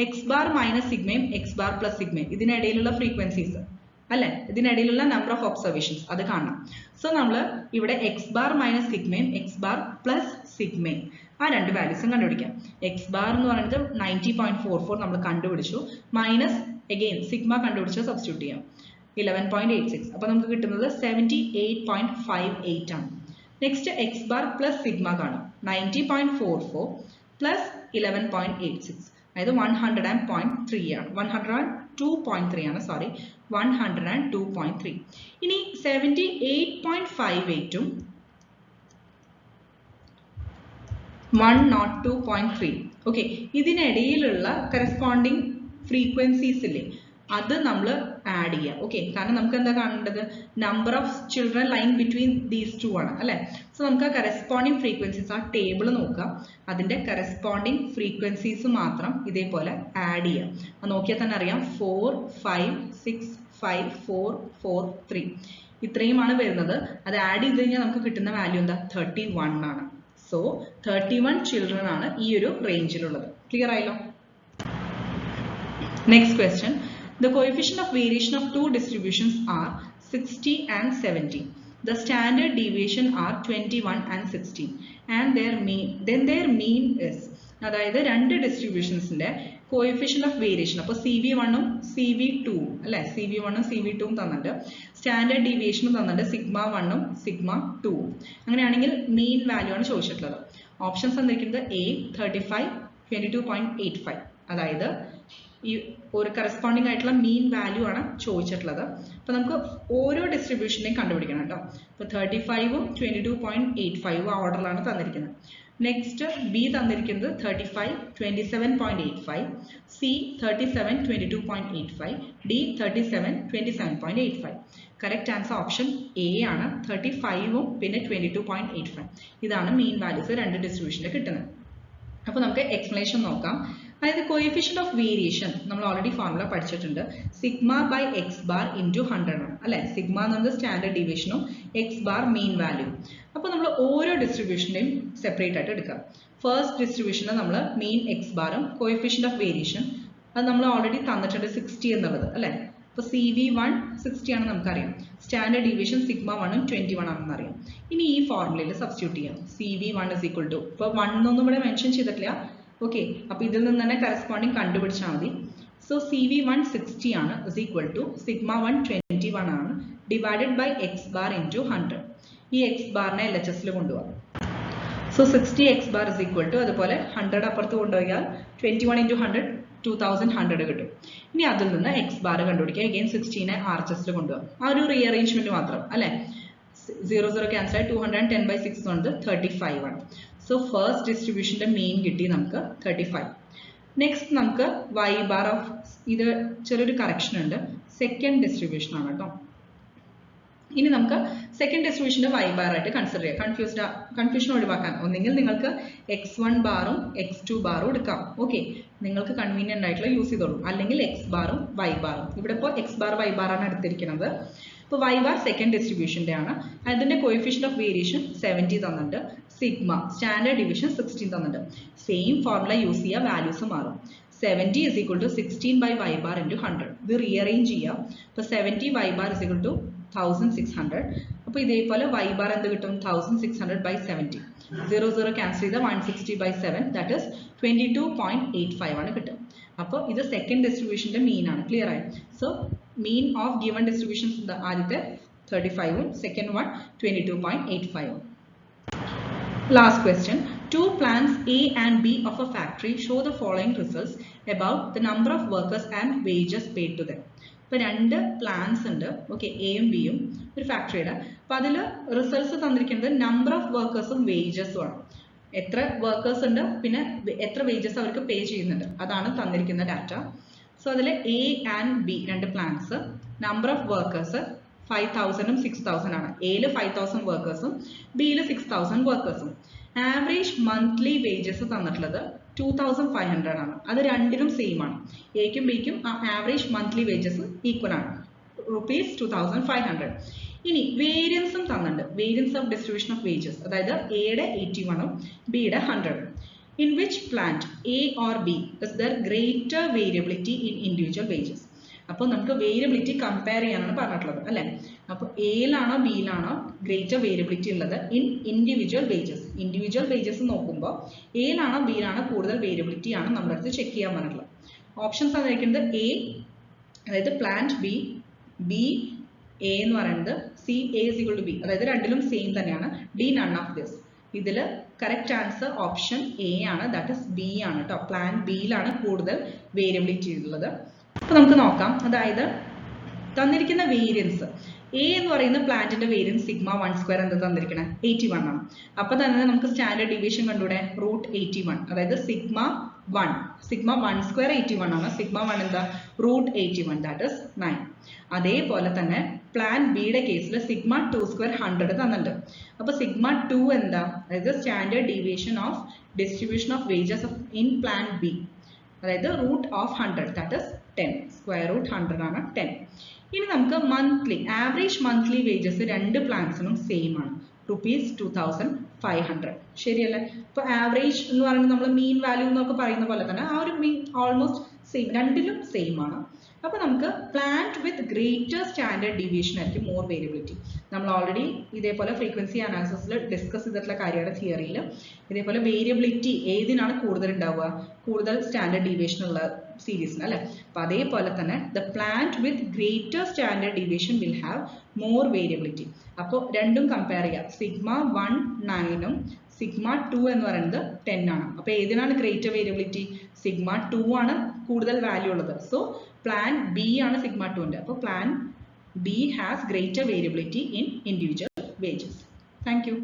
എക്സ് ബാർ മൈനസ് സിഗ്മയും എക്സ് ബാർ പ്ലസ് സിഗ്മയും ഇതിനിടയിലുള്ള ഫ്രീക്വൻസീസ് അല്ലെ, ഇതിനിടയിലുള്ള നമ്പർ ഓഫ് ഒബ്സർവേഷൻസ് അത് കാണണം. സോ നമ്മൾ ഇവിടെ എക്സ് ബാർ മൈനസ് സിഗ്മയും എക്സ് ബാർ പ്ലസ് സിഗ്മയും ആ രണ്ട് വാല്യൂസും കണ്ടുപിടിക്കാം. എക്സ് ബാർ എന്ന് പറയുന്നത് 90.44 നമ്മൾ കണ്ടുപിടിച്ചു, മൈനസ് അഗെയിൻ സിഗ്മ കണ്ടുപിടിച്ച് സബ്സ്റ്റിറ്റ്യൂട്ട് ചെയ്യാം 11.86. അപ്പോൾ നമുക്ക് കിട്ടുന്നത് 78.58 ആണ്. Next X bar plus sigma കാണും. 90.44 പ്ലസ് 11.86, അതായത് 100.3 ആണ്, 102.3 ആണ്, സോറി 102.3. ഇനി 78.58ഉം 102.3. ഓക്കെ, ഇതിനിടയിലുള്ള കറസ്പോണ്ടിങ് ഫ്രീക്വൻസീസ് ഇല്ലേ, അത് നമ്മൾ ആഡ് ചെയ്യുക. ഓക്കെ, കാരണം നമുക്ക് എന്താ കാണേണ്ടത്, number of children line between these two ആണ് അല്ലെ. സോ നമുക്ക് ആ കറസ്പോണ്ടിങ് ഫ്രീക്വൻസീസ്, ആ ടേബിൾ നോക്കുക, അതിന്റെ കറസ്പോണ്ടിങ് ഫ്രീക്വൻസീസ് മാത്രം ഇതേപോലെ ആഡ് ചെയ്യാം. അത് നോക്കിയാൽ തന്നെ അറിയാം, 4 5 6 5 4 4 3 ഇത്രയുമാണ് വരുന്നത്. അത് ആഡ് ചെയ്ത് കഴിഞ്ഞാൽ നമുക്ക് കിട്ടുന്ന വാല്യൂ എന്താ, 31 ആണ്. സോ 31 ചിൽഡ്രൻ ആണ് ഈ ഒരു റേഞ്ചിലുള്ളത്. ക്ലിയർ ആയല്ലോ? Next question. The coefficient of variation of two distributions are 60 and 70. The standard deviation are 21 and 16, and their mean is. അതായത് രണ്ട് ഡിസ്ട്രിബ്യൂഷൻസിന്റെ കോഎഫിഷ്യന്റ് ഓഫ് വേരിയേഷൻ, അപ്പോൾ CV1ഉം CV2 അല്ലെ, CV1ഉം CV2ഉം തന്നിട്ട് സ്റ്റാൻഡേർഡ് ഡീവിയേഷനും തന്നിട്ട് σ1ഉം σ2ഉം. അങ്ങനെയാണെങ്കിൽ മീൻ വാല്യൂ ആണ് ചോദിച്ചിട്ടുള്ളത്. ഓപ്ഷൻസ് തന്നിരിക്കുന്നത് A 35 22.85, അതായത് ഈ ഒരു കറസ്പോണ്ടിങ് ആയിട്ടുള്ള മീൻ വാല്യൂ ആണ് ചോദിച്ചിട്ടുള്ളത്. അപ്പൊ നമുക്ക് ഓരോ ഡിസ്ട്രിബ്യൂഷനെയും കണ്ടുപിടിക്കണം കേട്ടോ. ഇപ്പൊ 35ഉം 22.85 ആ ഓർഡറിലാണ് തന്നിരിക്കുന്നത്. നെക്സ്റ്റ് ബി തന്നിരിക്കുന്നത് 35 27.85, C 37 22.85, D 37 27.85. Correct answer option A ആണ്. 35ഉം പിന്നെ 22.85 ഇതാണ് മീൻ വാല്യൂസ് രണ്ട് ഡിസ്ട്രിബ്യൂഷനിൽ കിട്ടുന്നത്. അപ്പോൾ നമുക്ക് എക്സ്പ്ലനേഷൻ നോക്കാം. അതായത് കോഎഫിഷ്യന്റ് ഓഫ് വേരിയേഷൻ നമ്മൾ ഓൾറെഡി ഫോർമുല പഠിച്ചിട്ടുണ്ട്. Sigma by X bar into 100 ആണ് അല്ലെ. സിഗ്മ എന്നത് സ്റ്റാൻഡേർഡ് ഡീവിയേഷനും എക്സ് ബാർ മീൻ വാല്യൂ. അപ്പോൾ നമ്മൾ ഓരോ ഡിസ്ട്രിബ്യൂഷനെയും സെപ്പറേറ്റ് ആയിട്ട് എടുക്കാം. ഫസ്റ്റ് ഡിസ്ട്രിബ്യൂഷനിൽ നമ്മൾ മീൻ എക്സ് ബാറും കോഎഫിഷ്യന്റ് ഓഫ് വേരിയേഷൻ അത് നമ്മൾ ഓൾറെഡി തന്നിട്ടുണ്ട് 60 എന്നുള്ളത് അല്ലെ. അപ്പോൾ CV1 60 ആണ് നമുക്കറിയാം. സ്റ്റാൻഡേർഡ് ഡീവിയേഷൻ σ1ഉം 21 ആണെന്ന് അറിയാം. ഇനി ഈ ഫോർമുലയിൽ സബ്സ്റ്റിറ്റ്യൂട്ട് ചെയ്യാം. CV1 is equal to, ഇപ്പോൾ 1 ഒന്നും ഇവിടെ മെൻഷൻ ചെയ്തിട്ടില്ല. ഓക്കെ, അപ്പോൾ ഇതിൽ നിന്ന് തന്നെ കറസ്പോണ്ടിങ് കണ്ടുപിടിച്ചാൽ മതി. സോ CV1 60 ആണ് is equal to σ1 21 ആണ് divided by X bar into 100. ഈ എക്സ് ബാറിനെ LHS കൊണ്ടുപോകാം. So 60 x bar is equal to, അതുപോലെ 100 അപ്പുറത്ത് കൊണ്ടുപോയാൽ 21 ഇൻറ്റു 100 2100 കിട്ടും. ഇനി അതിൽ നിന്ന് എക്സ് ബാർ കണ്ടുപിടിക്കുക. അഗെയിൻ 16നെ RHS കൊണ്ടുപോകാം. ആ ഒരു റീഅറേഞ്ച്മെന്റ് മാത്രം അല്ലെ. 0 ക്യാൻസൽ ആയി 210/6 കൊണ്ട് 35 ആണ്. സോ ഫസ്റ്റ് ഡിസ്ട്രിബ്യൂഷന്റെ മീൻ കിട്ടി നമുക്ക് 35. നെക്സ്റ്റ് നമുക്ക് y ബാർ ഓഫ്, ഇത് ചെറിയൊരു കറക്ഷൻ ഉണ്ട്, സെക്കൻഡ് ഡിസ്ട്രിബ്യൂഷൻ ആണ് കേട്ടോ. ഇനി നമുക്ക് സെക്കൻഡ് ഡിസ്ട്രിബ്യൂഷന്റെ y ബാർ ആയിട്ട് കൺസിഡർ ചെയ്യാം. കൺഫ്യൂഷൻ ഒഴിവാക്കാൻ ഒന്നെങ്കിൽ നിങ്ങൾക്ക് x1 ബാറും x2 ബാറും എടുക്കാം. ഓക്കെ, നിങ്ങൾക്ക് കൺവീനിയന്റ് ആയിട്ടുള്ള യൂസ് ചെയ്തോളൂ. അല്ലെങ്കിൽ എക്സ് ബാറും y ബാറും. ഇവിടെ ഇപ്പോൾ എക്സ് ബാർ y ബാറാണ് എടുത്തിരിക്കുന്നത്. ഇപ്പോൾ y ബാർ സെക്കൻഡ് ഡിസ്ട്രിബ്യൂഷന്റെ ആണ്. അതിന്റെ കോഎഫിഷ്യന്റ് ഓഫ് വേരിയേഷൻ 70 തന്നിട്ടുണ്ട്. സിഗ്മ സ്റ്റാൻഡേർഡ് ഡിവിഷൻ 16 തന്നിട്ടുണ്ട്. സെയിം ഫോർമുല യൂസ് ചെയ്യുക, വാല്യൂസ് മാറും. 70 is equal to 16 by y bar into 100. ഇത് റീഅറേഞ്ച് ചെയ്യാം. അപ്പോൾ 70 y bar is equal to 1600. അപ്പോൾ ഇതേപോലെ y bar എന്ത് കിട്ടും, 1600 by 70. 0 ക്യാൻസൽ ചെയ്ത 160 by 7, ദാറ്റ് ഇസ് 22.85 ആണ് കിട്ടും. അപ്പോൾ ഇത് സെക്കൻഡ് ഡിസ്ട്രിബ്യൂഷന്റെ മീൻ ആണ്. ക്ലിയർ ആയി? So mean of given distributions ആദ്യത്തെ 35ഉം second one 22.85. Last question. Two plants A and B of a factory show the following results about the number of workers and wages paid to them. ഇപ്പോൾ രണ്ട് plans ഉണ്ട്. Okay, എയും ബിയും ഒരു ഫാക്ടറിയുടെ. അപ്പോൾ അതിൽ റിസൾട്ട്സ് തന്നിരിക്കുന്നത് നമ്പർ ഓഫ് വർക്കേഴ്സും വേജസും ആണ്. എത്ര വർക്കേഴ്സ് ഉണ്ട്, പിന്നെ എത്ര വേജസ് അവർക്ക് പേ ചെയ്യുന്നുണ്ട്, അതാണ് തന്നിരിക്കുന്ന ഡാറ്റ. സോ അതിൽ എ ആൻഡ് ബി രണ്ട് പ്ലാൻസ്, നമ്പർ ഓഫ് വർക്കേഴ്സ് 5000ഉം 6000 ആണ്. എയിൽ 5000 വർക്കേഴ്സും ബിയിൽ 6000 വർക്കേഴ്സും. ആവറേജ് മന്ത്ലി വേജസ് തന്നിട്ടുള്ളത് 2500 ആണ്. അത് രണ്ടിനും സെയിം ആണ്. എക്കും ബിക്കും ആ ആവറേജ് മന്ത്ലി വേജസ് ഈക്വൽ ആണ്, ₹2500. ഇനി വേരിയൻസും തന്നിട്ടുണ്ട്. Variance of distribution of wages, അതായത് എയുടെ 81ഉം ബിയുടെ 100ഉം. In which plant A or B is there greater variability in individual wages. അപ്പോൾ നമുക്ക് വേരിയബിലിറ്റി കമ്പയർ ചെയ്യാനാണ് പറഞ്ഞിട്ടുള്ളത് അല്ലെ. അപ്പോൾ എയിലാണോ ബിയിലാണോ ഗ്രേറ്റർ വേരിയബിലിറ്റി ഉള്ളത് in individual wages. Individual wages നോക്കുമ്പോൾ എയിലാണോ ബിയിലാണോ കൂടുതൽ വേരിയബിലിറ്റി ആണ് നമ്മുടെ അടുത്ത് ചെക്ക് ചെയ്യാൻ പറഞ്ഞിട്ടുള്ളത്. ഓപ്ഷൻസ് തന്നിരിക്കുന്നത് എ, അതായത് പ്ലാന്റ് ബി, ബി എ എന്ന് പറയുന്നത് C A is equal to B, അതായത് രണ്ടിലും സെയിം തന്നെയാണ്. D none of this. ഇതിൽ കറക്റ്റ് ആൻസർ ഓപ്ഷൻ എ ആണ്, ദാറ്റ് ഇസ് ബി ആണ് കേട്ടോ. പ്ലാൻ ബിയിലാണ് കൂടുതൽ വേരിയബിലിറ്റി ഉള്ളത്. അപ്പൊ നമുക്ക് നോക്കാം. അതായത് തന്നിരിക്കുന്ന വേരിയൻസ് എ എന്ന് പറയുന്ന പ്ലാന്റിന്റെ വേരിയൻസ് സിഗ്മ 1 സ്ക്വയർ എന്താ തന്നിരിക്കണേ 81 ആണ്. അപ്പൊ തന്നെ നമുക്ക് സ്റ്റാൻഡേർഡ് ഡീവിയേഷൻ കണ്ടൂടെ, റൂട്ട് 81, അതായത് സിഗ്മ 1 സ്ക്വയർ 81 ആണ്. സിഗ്മ 1 എന്താ റൂട്ട് 81, ദാറ്റ് ഇസ് 9. അതേപോലെ തന്നെ പ്ലാൻ ബിയുടെ കേസിൽ സിഗ്മ 2 സ്ക്വയർ 100 തന്നിട്ടുണ്ട്. അപ്പൊ സിഗ്മ 2 എന്താ, അതായത് standard deviation of distribution of wages in plan B, അതായത് root of 100, that is 10. Square root 100 ആണ് 10. ഇനി നമുക്ക് മന്ത്ലി ആവറേജ് മന്ത്ലി വേജസ് രണ്ട് പ്ലാൻസിനും സെയിം ആണ്, ₹2500. ശരിയല്ലേ? ഇപ്പൊ ആവറേജ് എന്ന് പറയുന്നത് നമ്മൾ മീൻ വാല്യൂ എന്നൊക്കെ പറയുന്ന പോലെ തന്നെ ആ ഒരു മീൻ ഓൾമോസ്റ്റ് സെയിം, രണ്ടിലും സെയിം ആണ്. അപ്പൊ നമുക്ക് പ്ലാന്റ് വിത്ത് ഗ്രേറ്റർ സ്റ്റാൻഡേർഡ് ഡീവിയേഷൻ ആയിരിക്കും മോർ വേരിയബിലിറ്റി. നമ്മൾ ഓൾറെഡി ഇതേപോലെ ഫ്രീക്വൻസി അനാലിസിസിൽ ഡിസ്കസ് ചെയ്തിട്ടുള്ള കാര്യമാണ് തിയറിയിൽ. ഇതേപോലെ വേരിയബിലിറ്റി ഏതിനാണ് കൂടുതൽ ഉണ്ടാവുക, കൂടുതൽ സ്റ്റാൻഡേർഡ് ഡീവിയേഷൻ ഉള്ള സീരീസിന് അല്ലെ. അപ്പൊ അതേപോലെ തന്നെ the plant with greater standard deviation will have more variability. അപ്പോൾ രണ്ടും കമ്പയർ ചെയ്യാം. സിഗ്മ 1 9ഉം സിഗ്മ 2 എന്ന് പറയുന്നത് 10 ആണ്. അപ്പൊ ഏതിനാണ് ഗ്രേറ്റർ വേരിയബിലിറ്റി, സിഗ്മ 2 ആണ് കൂടുതൽ വാല്യൂ ഉള്ളത്. സോ പ്ലാൻ ബി ആണ് സിഗ്മ 2ന്റെ. അപ്പോൾ plan B has greater variability in individual wages. Thank you.